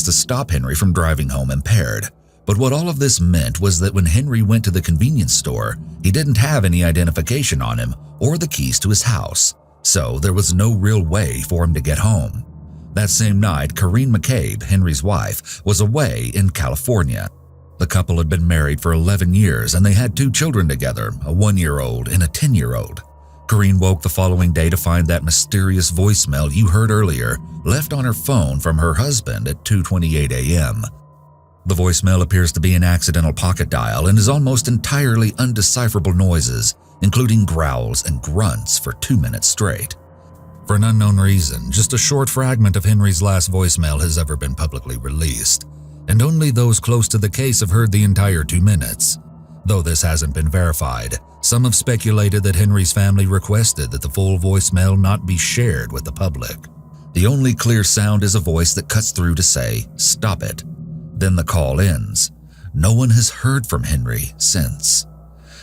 to stop Henry from driving home impaired. But what all of this meant was that when Henry went to the convenience store, he didn't have any identification on him or the keys to his house, so there was no real way for him to get home. That same night, Corinne McCabe, Henry's wife, was away in California. The couple had been married for 11 years and they had 2 children together, a 1-year-old and a 10-year-old. Corinne woke the following day to find that mysterious voicemail you heard earlier left on her phone from her husband at 2:28 a.m. The voicemail appears to be an accidental pocket dial and is almost entirely undecipherable noises, including growls and grunts for 2 minutes straight. For an unknown reason, just a short fragment of Henry's last voicemail has ever been publicly released, and only those close to the case have heard the entire 2 minutes. Though this hasn't been verified, some have speculated that Henry's family requested that the full voicemail not be shared with the public. The only clear sound is a voice that cuts through to say, "Stop it." Then the call ends. No one has heard from Henry since.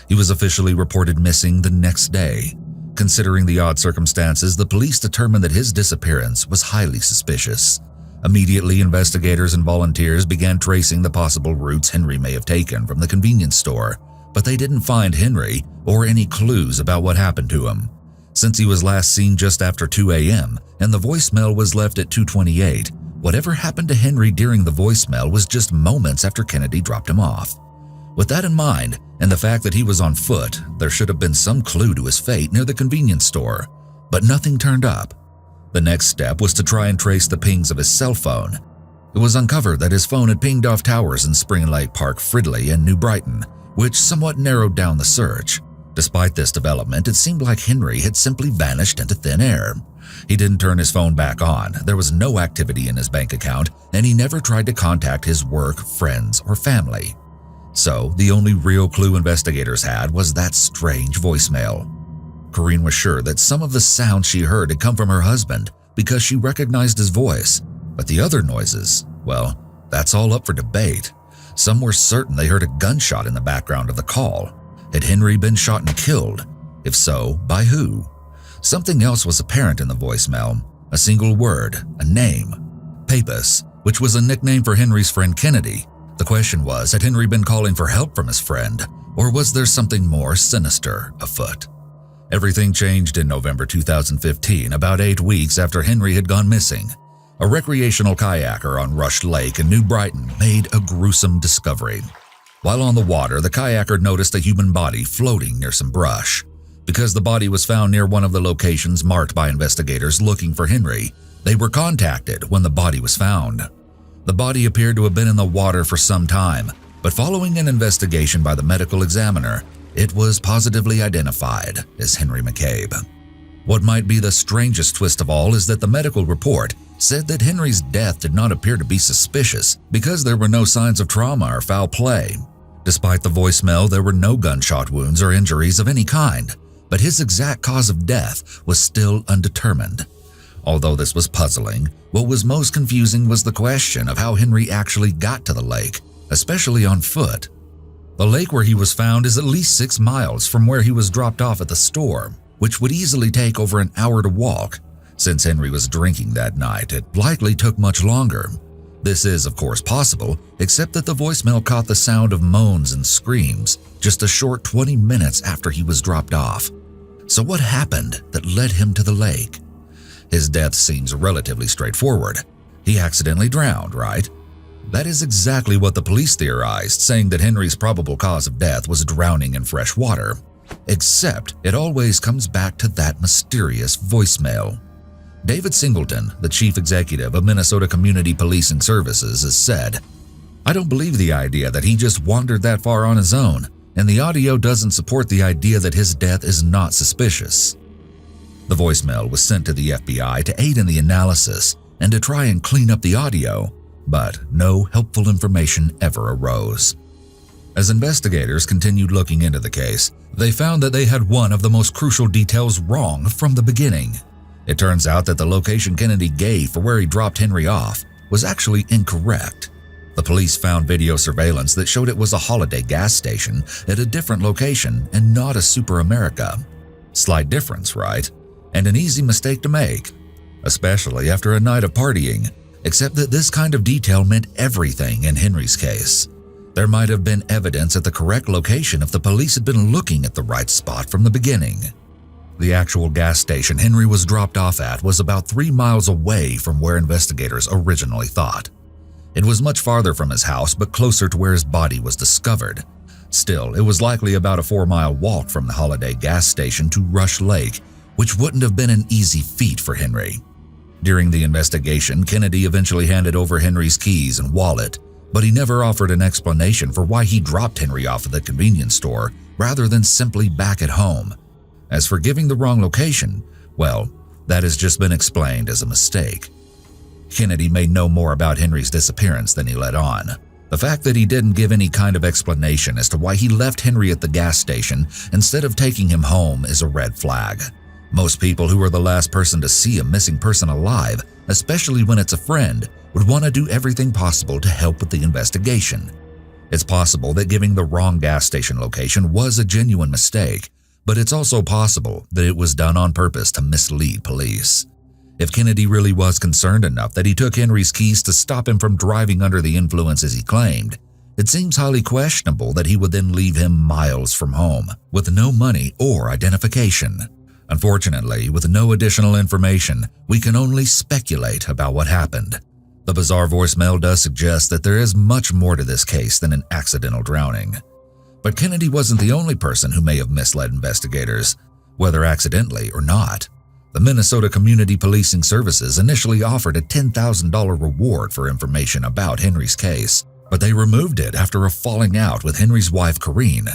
He was officially reported missing the next day. Considering the odd circumstances, the police determined that his disappearance was highly suspicious. Immediately, investigators and volunteers began tracing the possible routes Henry may have taken from the convenience store, but they didn't find Henry or any clues about what happened to him. Since he was last seen just after 2 a.m. and the voicemail was left at 2:28, whatever happened to Henry during the voicemail was just moments after Kennedy dropped him off. With that in mind, and the fact that he was on foot, there should have been some clue to his fate near the convenience store, but nothing turned up. The next step was to try and trace the pings of his cell phone. It was uncovered that his phone had pinged off towers in Spring Lake Park, Fridley, and New Brighton, which somewhat narrowed down the search. Despite this development, it seemed like Henry had simply vanished into thin air. He didn't turn his phone back on, there was no activity in his bank account, and he never tried to contact his work, friends, or family. So, the only real clue investigators had was that strange voicemail. Corinne was sure that some of the sounds she heard had come from her husband because she recognized his voice, but the other noises, well, that's all up for debate. Some were certain they heard a gunshot in the background of the call. Had Henry been shot and killed? If so, by who? Something else was apparent in the voicemail, a single word, a name, Papus, which was a nickname for Henry's friend Kennedy. The question was, had Henry been calling for help from his friend, or was there something more sinister afoot? Everything changed in November 2015, about 8 weeks after Henry had gone missing. A recreational kayaker on Rush Lake in New Brighton made a gruesome discovery. While on the water, the kayaker noticed a human body floating near some brush. Because the body was found near one of the locations marked by investigators looking for Henry, they were contacted when the body was found. The body appeared to have been in the water for some time, but following an investigation by the medical examiner, it was positively identified as Henry McCabe. What might be the strangest twist of all is that the medical report said that Henry's death did not appear to be suspicious because there were no signs of trauma or foul play. Despite the voicemail, there were no gunshot wounds or injuries of any kind, but his exact cause of death was still undetermined. Although this was puzzling, what was most confusing was the question of how Henry actually got to the lake, especially on foot. The lake where he was found is at least 6 miles from where he was dropped off at the store, which would easily take over an hour to walk. Since Henry was drinking that night, it likely took much longer. This is, of course, possible, except that the voicemail caught the sound of moans and screams just a short 20 minutes after he was dropped off. So what happened that led him to the lake? His death seems relatively straightforward. He accidentally drowned, right? That is exactly what the police theorized, saying that Henry's probable cause of death was drowning in fresh water. Except it always comes back to that mysterious voicemail. David Singleton, the chief executive of Minnesota Community Policing Services, has said, "I don't believe the idea that he just wandered that far on his own, and the audio doesn't support the idea that his death is not suspicious." The voicemail was sent to the FBI to aid in the analysis and to try and clean up the audio, but no helpful information ever arose. As investigators continued looking into the case, they found that they had one of the most crucial details wrong from the beginning. It turns out that the location Kennedy gave for where he dropped Henry off was actually incorrect. The police found video surveillance that showed it was a Holiday gas station at a different location and not a Super America. Slight difference, right? And an easy mistake to make. Especially after a night of partying, except that this kind of detail meant everything in Henry's case. There might have been evidence at the correct location if the police had been looking at the right spot from the beginning. The actual gas station Henry was dropped off at was about 3 miles away from where investigators originally thought. It was much farther from his house, but closer to where his body was discovered. Still, it was likely about a 4-mile walk from the Holiday gas station to Rush Lake, which wouldn't have been an easy feat for Henry. During the investigation, Kennedy eventually handed over Henry's keys and wallet, but he never offered an explanation for why he dropped Henry off at the convenience store rather than simply back at home. As for giving the wrong location, well, that has just been explained as a mistake. Kennedy made no more about Henry's disappearance than he let on. The fact that he didn't give any kind of explanation as to why he left Henry at the gas station instead of taking him home is a red flag. Most people who are the last person to see a missing person alive, especially when it's a friend, would want to do everything possible to help with the investigation. It's possible that giving the wrong gas station location was a genuine mistake, but it's also possible that it was done on purpose to mislead police. If Kennedy really was concerned enough that he took Henry's keys to stop him from driving under the influence as he claimed, it seems highly questionable that he would then leave him miles from home, with no money or identification. Unfortunately, with no additional information, we can only speculate about what happened. The bizarre voicemail does suggest that there is much more to this case than an accidental drowning. But Kennedy wasn't the only person who may have misled investigators, whether accidentally or not. The Minnesota Community Policing Services initially offered a $10,000 reward for information about Henry's case, but they removed it after a falling out with Henry's wife, Corrine.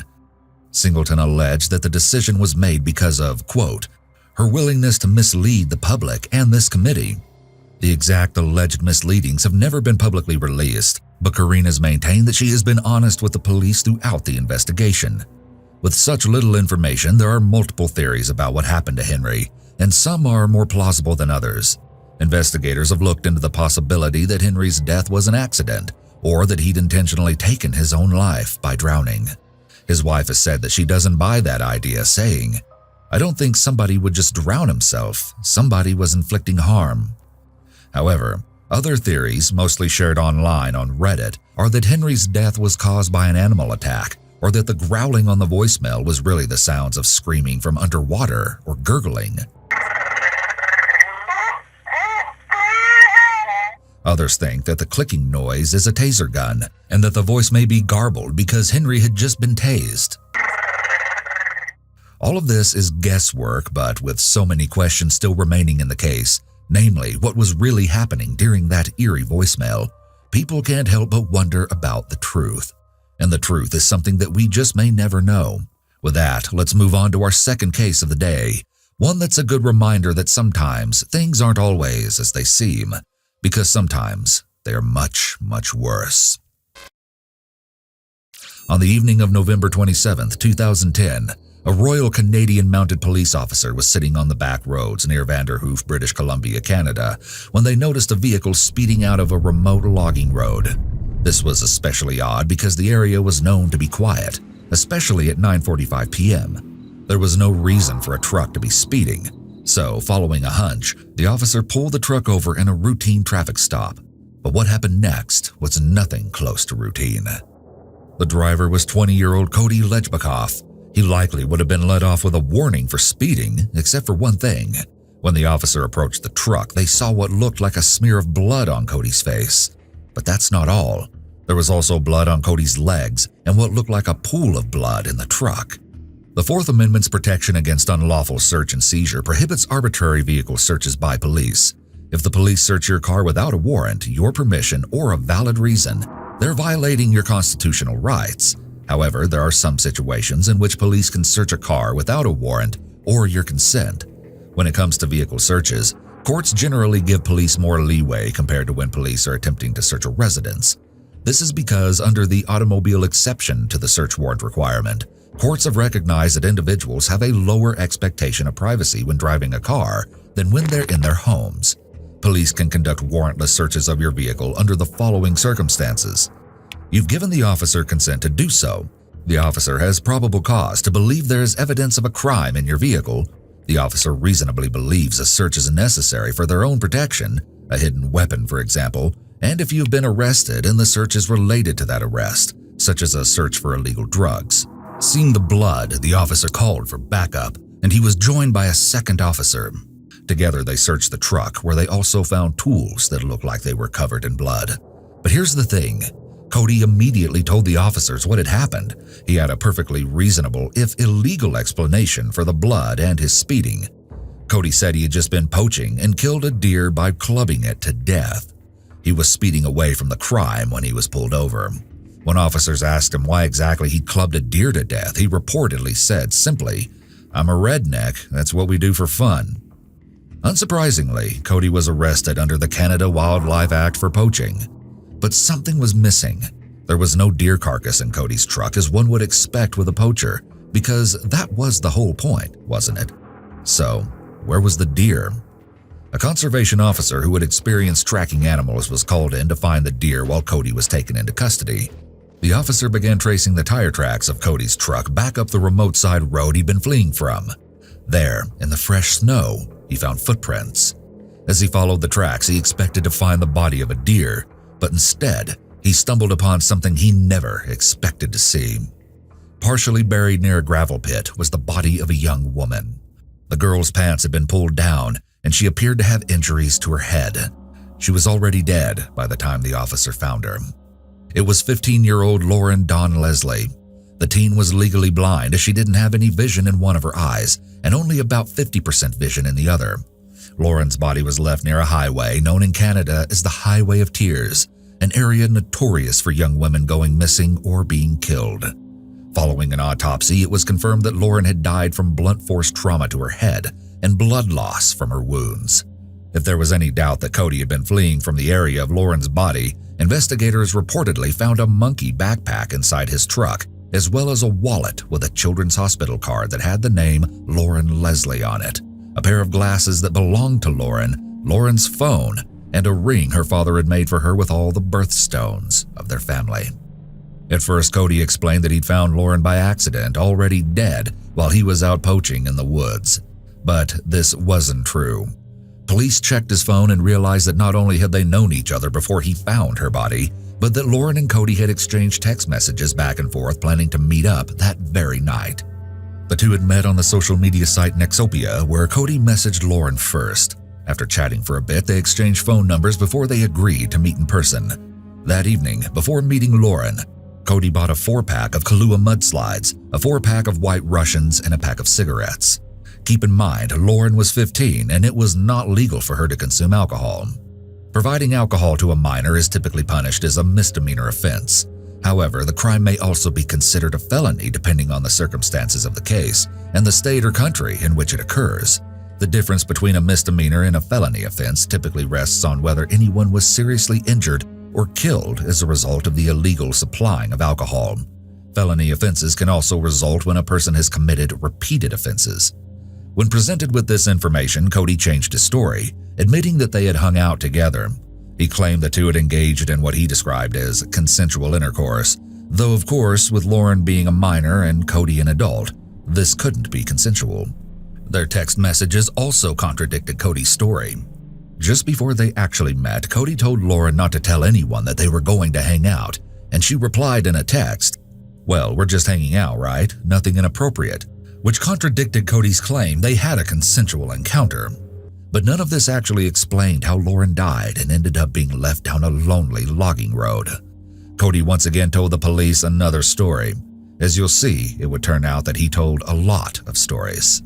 Singleton alleged that the decision was made because of, quote, her willingness to mislead the public and this committee. The exact alleged misleadings have never been publicly released, but Corrine has maintained that she has been honest with the police throughout the investigation. With such little information, there are multiple theories about what happened to Henry, and some are more plausible than others. Investigators have looked into the possibility that Henry's death was an accident, or that he'd intentionally taken his own life by drowning. His wife has said that she doesn't buy that idea, saying, I don't think somebody would just drown himself. Somebody was inflicting harm. However, other theories, mostly shared online on Reddit, are that Henry's death was caused by an animal attack, or that the growling on the voicemail was really the sounds of screaming from underwater or gurgling. Others think that the clicking noise is a taser gun, and that the voice may be garbled because Henry had just been tased. All of this is guesswork, but with so many questions still remaining in the case, namely what was really happening during that eerie voicemail, people can't help but wonder about the truth. And the truth is something that we just may never know. With that, let's move on to our second case of the day, one that's a good reminder that sometimes things aren't always as they seem, because sometimes they are much, much worse. On the evening of November 27, 2010, a Royal Canadian Mounted Police officer was sitting on the back roads near Vanderhoof, British Columbia, Canada, when they noticed a vehicle speeding out of a remote logging road. This was especially odd because the area was known to be quiet, especially at 9:45 p.m. There was no reason for a truck to be speeding, so following a hunch, the officer pulled the truck over in a routine traffic stop. But what happened next was nothing close to routine. The driver was 20-year-old Cody Lejbakov. He likely would have been let off with a warning for speeding, except for one thing. When the officer approached the truck, they saw what looked like a smear of blood on Cody's face. But that's not all. There was also blood on Cody's legs and what looked like a pool of blood in the truck. The Fourth Amendment's protection against unlawful search and seizure prohibits arbitrary vehicle searches by police. If the police search your car without a warrant, your permission, or a valid reason, they're violating your constitutional rights. However, there are some situations in which police can search a car without a warrant or your consent. When it comes to vehicle searches, courts generally give police more leeway compared to when police are attempting to search a residence. This is because under the automobile exception to the search warrant requirement, courts have recognized that individuals have a lower expectation of privacy when driving a car than when they're in their homes. Police can conduct warrantless searches of your vehicle under the following circumstances. You've given the officer consent to do so. The officer has probable cause to believe there is evidence of a crime in your vehicle. The officer reasonably believes a search is necessary for their own protection, a hidden weapon, for example, and if you've been arrested and the search is related to that arrest, such as a search for illegal drugs. Seeing the blood, the officer called for backup, and he was joined by a second officer. Together, they searched the truck, where they also found tools that looked like they were covered in blood. But here's the thing. Cody immediately told the officers what had happened. He had a perfectly reasonable, if illegal, explanation for the blood and his speeding. Cody said he had just been poaching and killed a deer by clubbing it to death. He was speeding away from the crime when he was pulled over. When officers asked him why exactly he clubbed a deer to death, he reportedly said simply, "I'm a redneck, that's what we do for fun." Unsurprisingly, Cody was arrested under the Canada Wildlife Act for poaching. But something was missing. There was no deer carcass in Cody's truck, as one would expect with a poacher, because that was the whole point, wasn't it? So, where was the deer? A conservation officer who had experienced tracking animals was called in to find the deer while Cody was taken into custody. The officer began tracing the tire tracks of Cody's truck back up the remote side road he'd been fleeing from. There, in the fresh snow, he found footprints. As he followed the tracks, he expected to find the body of a deer, but instead, he stumbled upon something he never expected to see. Partially buried near a gravel pit was the body of a young woman. The girl's pants had been pulled down, and she appeared to have injuries to her head. She was already dead by the time the officer found her. It was 15-year-old Lauren Dawn Leslie. The teen was legally blind as she didn't have any vision in one of her eyes and only about 50% vision in the other. Lauren's body was left near a highway known in Canada as the Highway of Tears, an area notorious for young women going missing or being killed. Following an autopsy, it was confirmed that Lauren had died from blunt force trauma to her head and blood loss from her wounds. If there was any doubt that Cody had been fleeing from the area of Lauren's body, investigators reportedly found a monkey backpack inside his truck, as well as a wallet with a children's hospital card that had the name Lauren Leslie on it, a pair of glasses that belonged to Lauren, Lauren's phone, and a ring her father had made for her with all the birthstones of their family. At first, Cody explained that he'd found Lauren by accident, already dead, while he was out poaching in the woods. But this wasn't true. Police checked his phone and realized that not only had they known each other before he found her body, but that Lauren and Cody had exchanged text messages back and forth, planning to meet up that very night. The two had met on the social media site Nexopia, where Cody messaged Lauren first. After chatting for a bit, they exchanged phone numbers before they agreed to meet in person. That evening, before meeting Lauren, Cody bought a 4-pack of Kahlua mudslides, a 4-pack of White Russians, and a pack of cigarettes. Keep in mind, Lauren was 15 and it was not legal for her to consume alcohol. Providing alcohol to a minor is typically punished as a misdemeanor offense. However, the crime may also be considered a felony depending on the circumstances of the case and the state or country in which it occurs. The difference between a misdemeanor and a felony offense typically rests on whether anyone was seriously injured or killed as a result of the illegal supplying of alcohol. Felony offenses can also result when a person has committed repeated offenses. When presented with this information, Cody changed his story, admitting that they had hung out together. He claimed the two had engaged in what he described as consensual intercourse, though of course, with Lauren being a minor and Cody an adult, this couldn't be consensual. Their text messages also contradicted Cody's story. Just before they actually met, Cody told Lauren not to tell anyone that they were going to hang out, and she replied in a text, "Well, we're just hanging out, right? Nothing inappropriate," which contradicted Cody's claim they had a consensual encounter. But none of this actually explained how Lauren died and ended up being left down a lonely logging road. Cody once again told the police another story. As you'll see, it would turn out that he told a lot of stories.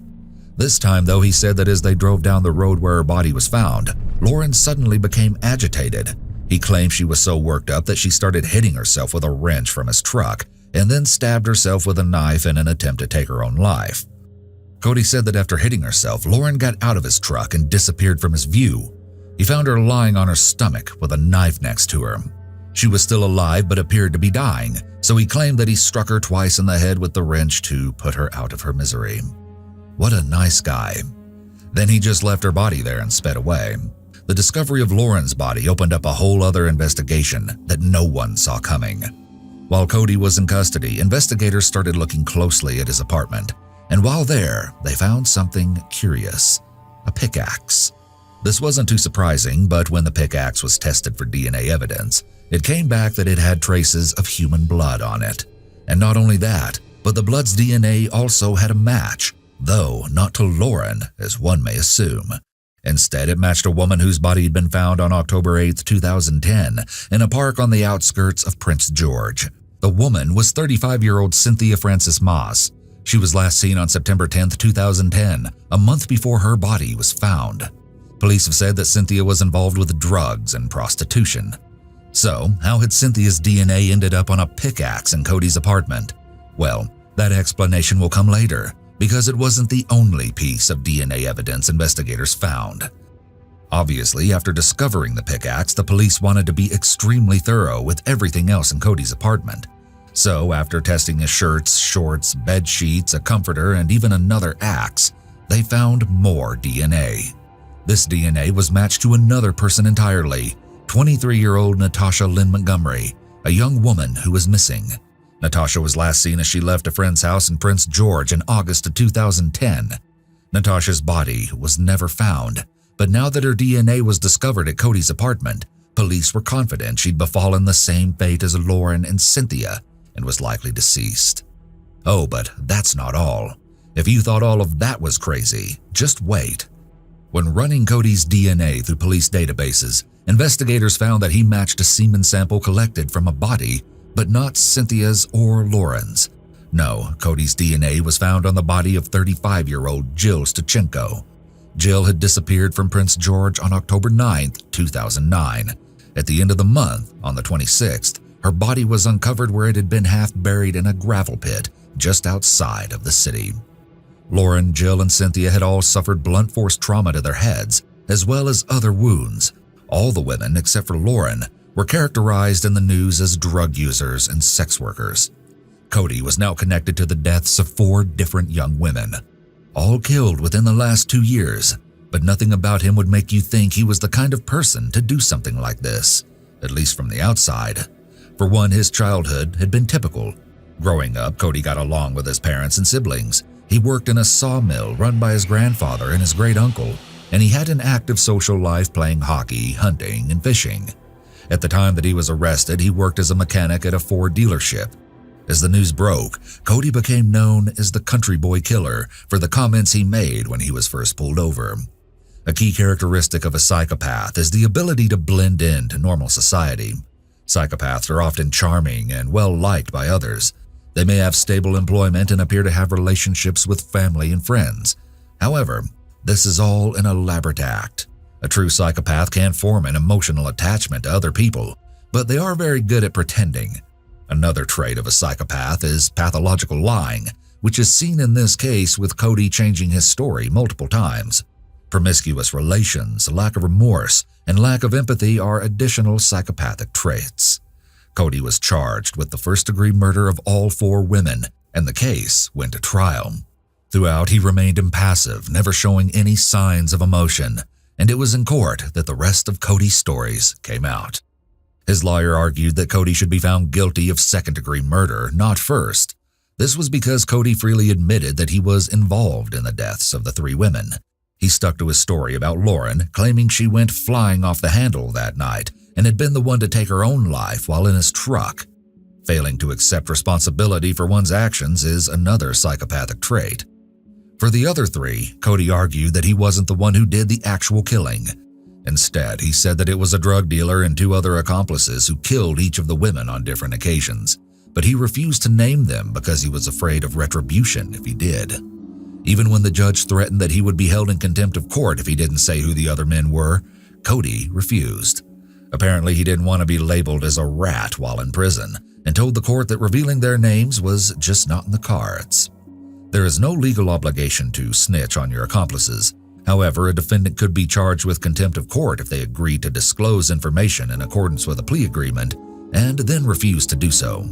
This time, though, he said that as they drove down the road where her body was found, Lauren suddenly became agitated. He claimed she was so worked up that she started hitting herself with a wrench from his truck and then stabbed herself with a knife in an attempt to take her own life. Cody said that after hitting herself, Lauren got out of his truck and disappeared from his view. He found her lying on her stomach with a knife next to her. She was still alive but appeared to be dying, so he claimed that he struck her twice in the head with the wrench to put her out of her misery. What a nice guy. Then he just left her body there and sped away. The discovery of Lauren's body opened up a whole other investigation that no one saw coming. While Cody was in custody, investigators started looking closely at his apartment, and while there, they found something curious: a pickaxe. This wasn't too surprising, but when the pickaxe was tested for DNA evidence, it came back that it had traces of human blood on it. And not only that, but the blood's DNA also had a match, though not to Lauren, as one may assume. Instead, it matched a woman whose body had been found on October 8, 2010, in a park on the outskirts of Prince George. The woman was 35-year-old Cynthia Frances Moss. She was last seen on September 10, 2010, a month before her body was found. Police have said that Cynthia was involved with drugs and prostitution. So, how had Cynthia's DNA ended up on a pickaxe in Cody's apartment? Well, that explanation will come later, because it wasn't the only piece of DNA evidence investigators found. Obviously, after discovering the pickaxe, the police wanted to be extremely thorough with everything else in Cody's apartment. So, after testing his shirts, shorts, bed sheets, a comforter, and even another axe, they found more DNA. This DNA was matched to another person entirely, 23-year-old Natasha Lynn Montgomery, a young woman who was missing. Natasha was last seen as she left a friend's house in Prince George in August of 2010. Natasha's body was never found, but now that her DNA was discovered at Cody's apartment, police were confident she'd befallen the same fate as Lauren and Cynthia and was likely deceased. Oh, but that's not all. If you thought all of that was crazy, just wait. When running Cody's DNA through police databases, investigators found that he matched a semen sample collected from a body, but not Cynthia's or Lauren's. No, Cody's DNA was found on the body of 35-year-old Jill Stachenko. Jill had disappeared from Prince George on October 9, 2009. At the end of the month, on the 26th, her body was uncovered where it had been half buried in a gravel pit just outside of the city. Lauren, Jill, and Cynthia had all suffered blunt force trauma to their heads, as well as other wounds. All the women, except for Lauren, were characterized in the news as drug users and sex workers. Cody was now connected to the deaths of 4 different young women, all killed within the last 2 years, but nothing about him would make you think he was the kind of person to do something like this, at least from the outside. For one, his childhood had been typical. Growing up, Cody got along with his parents and siblings. He worked in a sawmill run by his grandfather and his great-uncle, and he had an active social life playing hockey, hunting, and fishing. At the time that he was arrested, he worked as a mechanic at a Ford dealership. As the news broke, Cody became known as the Country Boy Killer for the comments he made when he was first pulled over. A key characteristic of a psychopath is the ability to blend into normal society. Psychopaths are often charming and well-liked by others. They may have stable employment and appear to have relationships with family and friends. However, this is all an elaborate act. A true psychopath can form an emotional attachment to other people, but they are very good at pretending. Another trait of a psychopath is pathological lying, which is seen in this case with Cody changing his story multiple times. Promiscuous relations, lack of remorse, and lack of empathy are additional psychopathic traits. Cody was charged with the first-degree murder of all 4 women, and the case went to trial. Throughout, he remained impassive, never showing any signs of emotion, and it was in court that the rest of Cody's stories came out. His lawyer argued that Cody should be found guilty of second-degree murder, not first. This was because Cody freely admitted that he was involved in the deaths of the 3 women. He stuck to his story about Lauren, claiming she went flying off the handle that night and had been the one to take her own life while in his truck. Failing to accept responsibility for one's actions is another psychopathic trait. For the other 3, Cody argued that he wasn't the one who did the actual killing. Instead, he said that it was a drug dealer and 2 other accomplices who killed each of the women on different occasions, but he refused to name them because he was afraid of retribution if he did. Even when the judge threatened that he would be held in contempt of court if he didn't say who the other men were, Cody refused. Apparently, he didn't want to be labeled as a rat while in prison and told the court that revealing their names was just not in the cards. There is no legal obligation to snitch on your accomplices. However, a defendant could be charged with contempt of court if they agreed to disclose information in accordance with a plea agreement and then refused to do so.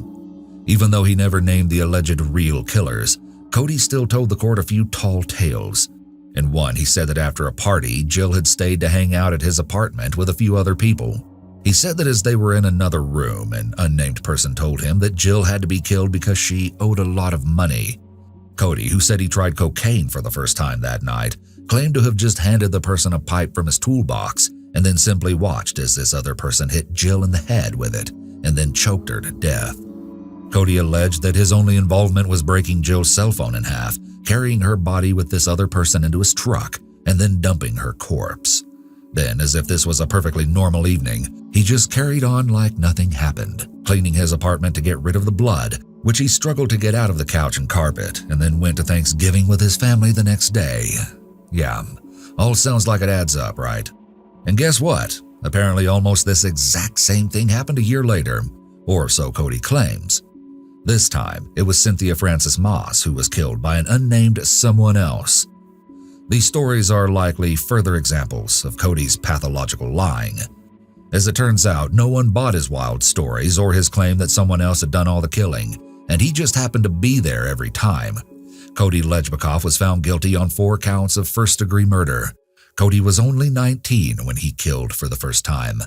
Even though he never named the alleged real killers, Cody still told the court a few tall tales. In one, he said that after a party, Jill had stayed to hang out at his apartment with a few other people. He said that as they were in another room, an unnamed person told him that Jill had to be killed because she owed a lot of money. Cody, who said he tried cocaine for the first time that night, claimed to have just handed the person a pipe from his toolbox and then simply watched as this other person hit Jill in the head with it and then choked her to death. Cody alleged that his only involvement was breaking Jill's cell phone in half, carrying her body with this other person into his truck, and then dumping her corpse. Then, as if this was a perfectly normal evening, he just carried on like nothing happened, cleaning his apartment to get rid of the blood, which he struggled to get out of the couch and carpet, and then went to Thanksgiving with his family the next day. Yeah, all sounds like it adds up, right? And guess what? Apparently almost this exact same thing happened a year later, or so Cody claims. This time, it was Cynthia Frances Moss who was killed by an unnamed someone else. These stories are likely further examples of Cody's pathological lying. As it turns out, no one bought his wild stories or his claim that someone else had done all the killing, and he just happened to be there every time. Cody Lejbakov was found guilty on 4 counts of first-degree murder. Cody was only 19 when he killed for the first time.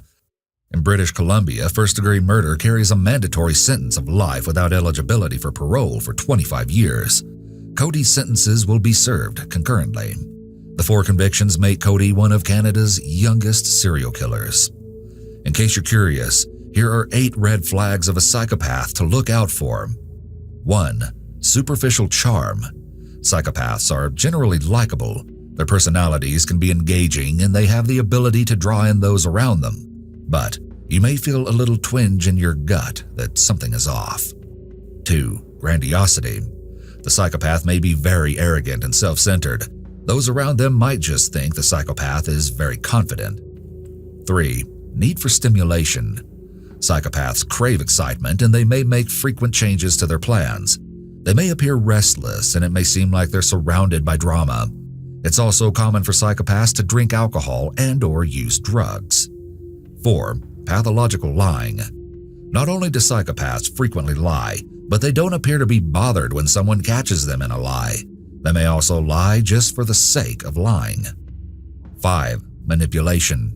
In British Columbia, first-degree murder carries a mandatory sentence of life without eligibility for parole for 25 years. Cody's sentences will be served concurrently. The 4 convictions make Cody one of Canada's youngest serial killers. In case you're curious, here are 8 red flags of a psychopath to look out for. 1. Superficial charm. Psychopaths are generally likable. Their personalities can be engaging and they have the ability to draw in those around them. But you may feel a little twinge in your gut that something is off. 2. Grandiosity. The psychopath may be very arrogant and self-centered. Those around them might just think the psychopath is very confident. 3. Need for stimulation. Psychopaths crave excitement and they may make frequent changes to their plans. They may appear restless and it may seem like they're surrounded by drama. It's also common for psychopaths to drink alcohol and/or use drugs. 4. Pathological lying. Not only do psychopaths frequently lie, but they don't appear to be bothered when someone catches them in a lie. They may also lie just for the sake of lying. 5. Manipulation.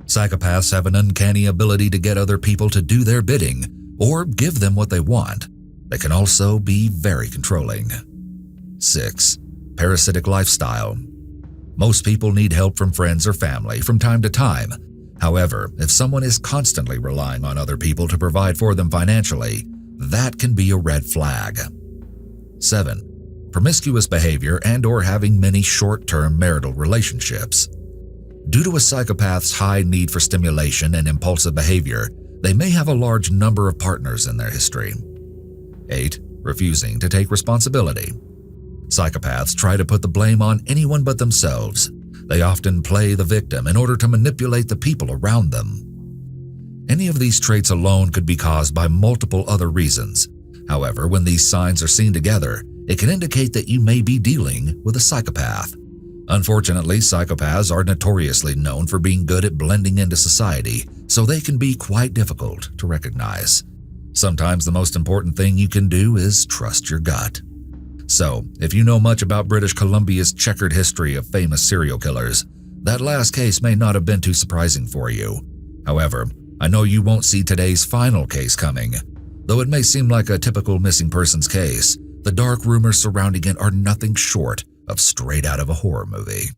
Psychopaths have an uncanny ability to get other people to do their bidding or give them what they want. They can also be very controlling. 6. Parasitic lifestyle. Most people need help from friends or family from time to time. However, if someone is constantly relying on other people to provide for them financially, that can be a red flag. 7. Promiscuous behavior and/or having many short-term marital relationships. Due to a psychopath's high need for stimulation and impulsive behavior, they may have a large number of partners in their history. 8. Refusing to take responsibility. Psychopaths try to put the blame on anyone but themselves. They often play the victim in order to manipulate the people around them. Any of these traits alone could be caused by multiple other reasons. However, when these signs are seen together, it can indicate that you may be dealing with a psychopath. Unfortunately, psychopaths are notoriously known for being good at blending into society, so they can be quite difficult to recognize. Sometimes the most important thing you can do is trust your gut. So, if you know much about British Columbia's checkered history of famous serial killers, that last case may not have been too surprising for you. However, I know you won't see today's final case coming. Though it may seem like a typical missing persons case, the dark rumors surrounding it are nothing short of straight out of a horror movie.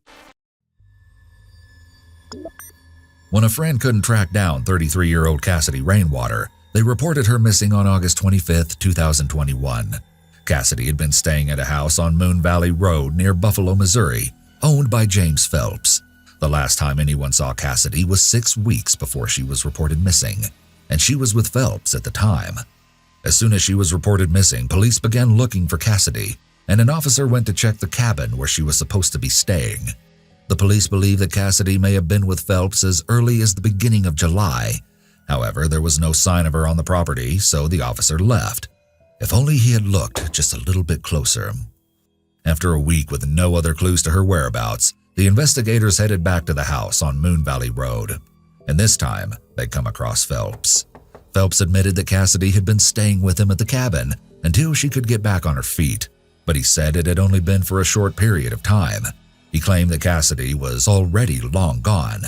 When a friend couldn't track down 33-year-old Cassidy Rainwater, they reported her missing on August 25, 2021. Cassidy had been staying at a house on Moon Valley Road near Buffalo, Missouri, owned by James Phelps. The last time anyone saw Cassidy was 6 weeks before she was reported missing, and she was with Phelps at the time. As soon as she was reported missing, police began looking for Cassidy, and an officer went to check the cabin where she was supposed to be staying. The police believe that Cassidy may have been with Phelps as early as the beginning of July. However, there was no sign of her on the property, so the officer left. If only he had looked just a little bit closer. After a week with no other clues to her whereabouts, the investigators headed back to the house on Moon Valley Road. And this time, they come across Phelps. Phelps admitted that Cassidy had been staying with him at the cabin until she could get back on her feet, but he said it had only been for a short period of time. He claimed that Cassidy was already long gone.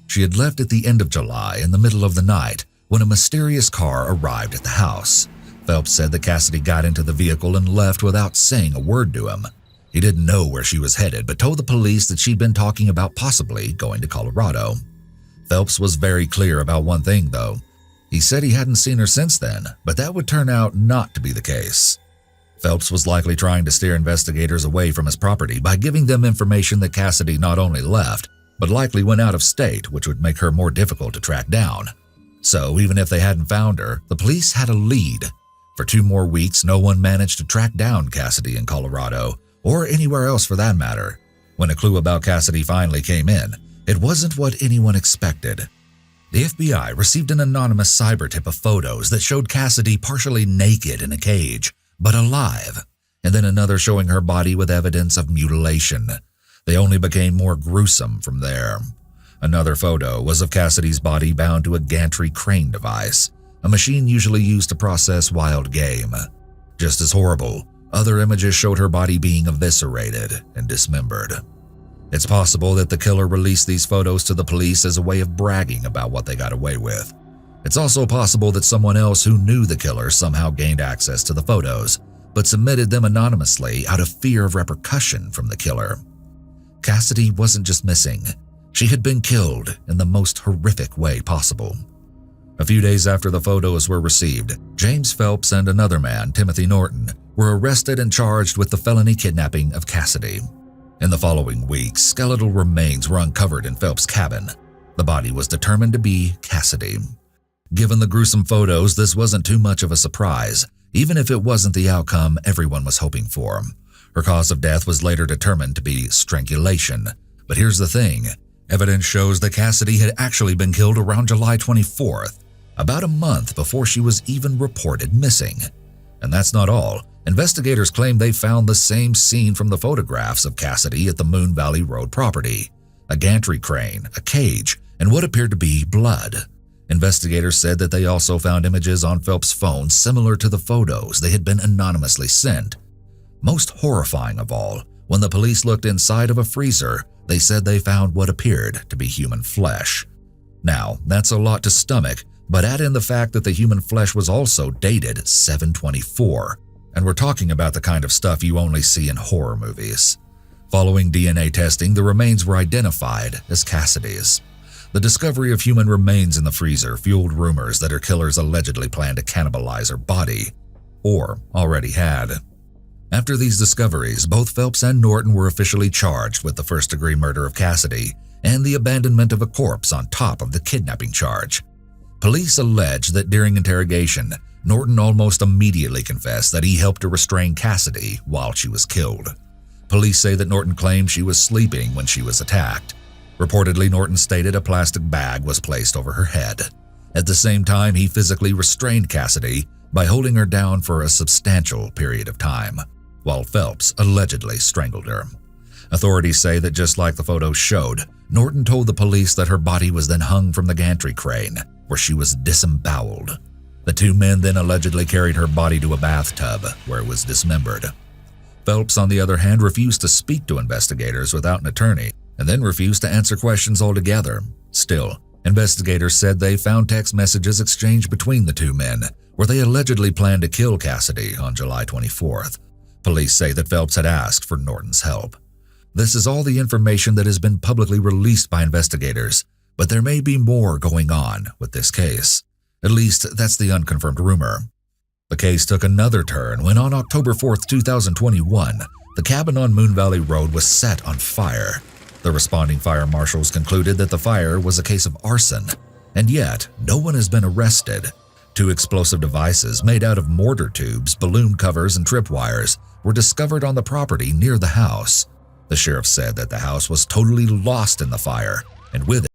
She had left at the end of July in the middle of the night when a mysterious car arrived at the house. Phelps said that Cassidy got into the vehicle and left without saying a word to him. He didn't know where she was headed, but told the police that she'd been talking about possibly going to Colorado. Phelps was very clear about one thing, though. He said he hadn't seen her since then, but that would turn out not to be the case. Phelps was likely trying to steer investigators away from his property by giving them information that Cassidy not only left, but likely went out of state, which would make her more difficult to track down. So even if they hadn't found her, the police had a lead. For 2 more weeks, no one managed to track down Cassidy in Colorado, or anywhere else for that matter. When a clue about Cassidy finally came in, it wasn't what anyone expected. The FBI received an anonymous cyber tip of photos that showed Cassidy partially naked in a cage, but alive, and then another showing her body with evidence of mutilation. They only became more gruesome from there. Another photo was of Cassidy's body bound to a gantry crane device, a machine usually used to process wild game. Just as horrible, other images showed her body being eviscerated and dismembered. It's possible that the killer released these photos to the police as a way of bragging about what they got away with. It's also possible that someone else who knew the killer somehow gained access to the photos, but submitted them anonymously out of fear of repercussion from the killer. Cassidy wasn't just missing. She had been killed in the most horrific way possible. A few days after the photos were received, James Phelps and another man, Timothy Norton, were arrested and charged with the felony kidnapping of Cassidy. In the following weeks, skeletal remains were uncovered in Phelps' cabin. The body was determined to be Cassidy. Given the gruesome photos, this wasn't too much of a surprise, even if it wasn't the outcome everyone was hoping for. Her cause of death was later determined to be strangulation. But here's the thing. Evidence shows that Cassidy had actually been killed around July 24th, about a month before she was even reported missing. And that's not all. Investigators claim they found the same scene from the photographs of Cassidy at the Moon Valley Road property: a gantry crane, a cage, and what appeared to be blood. Investigators said that they also found images on Phelps' phone similar to the photos they had been anonymously sent. Most horrifying of all, when the police looked inside of a freezer, they said they found what appeared to be human flesh. Now, that's a lot to stomach, but add in the fact that the human flesh was also dated 7/24, and we're talking about the kind of stuff you only see in horror movies. Following DNA testing, the remains were identified as Cassidy's. The discovery of human remains in the freezer fueled rumors that her killers allegedly planned to cannibalize her body, or already had. After these discoveries, both Phelps and Norton were officially charged with the first-degree murder of Cassidy and the abandonment of a corpse on top of the kidnapping charge. Police allege that during interrogation, Norton almost immediately confessed that he helped to restrain Cassidy while she was killed. Police say that Norton claimed she was sleeping when she was attacked. Reportedly, Norton stated a plastic bag was placed over her head. At the same time, he physically restrained Cassidy by holding her down for a substantial period of time, while Phelps allegedly strangled her. Authorities say that just like the photos showed, Norton told the police that her body was then hung from the gantry crane, where she was disemboweled. The 2 men then allegedly carried her body to a bathtub, where it was dismembered. Phelps, on the other hand, refused to speak to investigators without an attorney, and then refused to answer questions altogether. Still, investigators said they found text messages exchanged between the 2 men, where they allegedly planned to kill Cassidy on July 24th. Police say that Phelps had asked for Norton's help. This is all the information that has been publicly released by investigators, but there may be more going on with this case. At least, that's the unconfirmed rumor. The case took another turn when on October 4th, 2021, the cabin on Moon Valley Road was set on fire. The responding fire marshals concluded that the fire was a case of arson, and yet no one has been arrested. 2 explosive devices made out of mortar tubes, balloon covers, and tripwires were discovered on the property near the house. The sheriff said that the house was totally lost in the fire, and with it,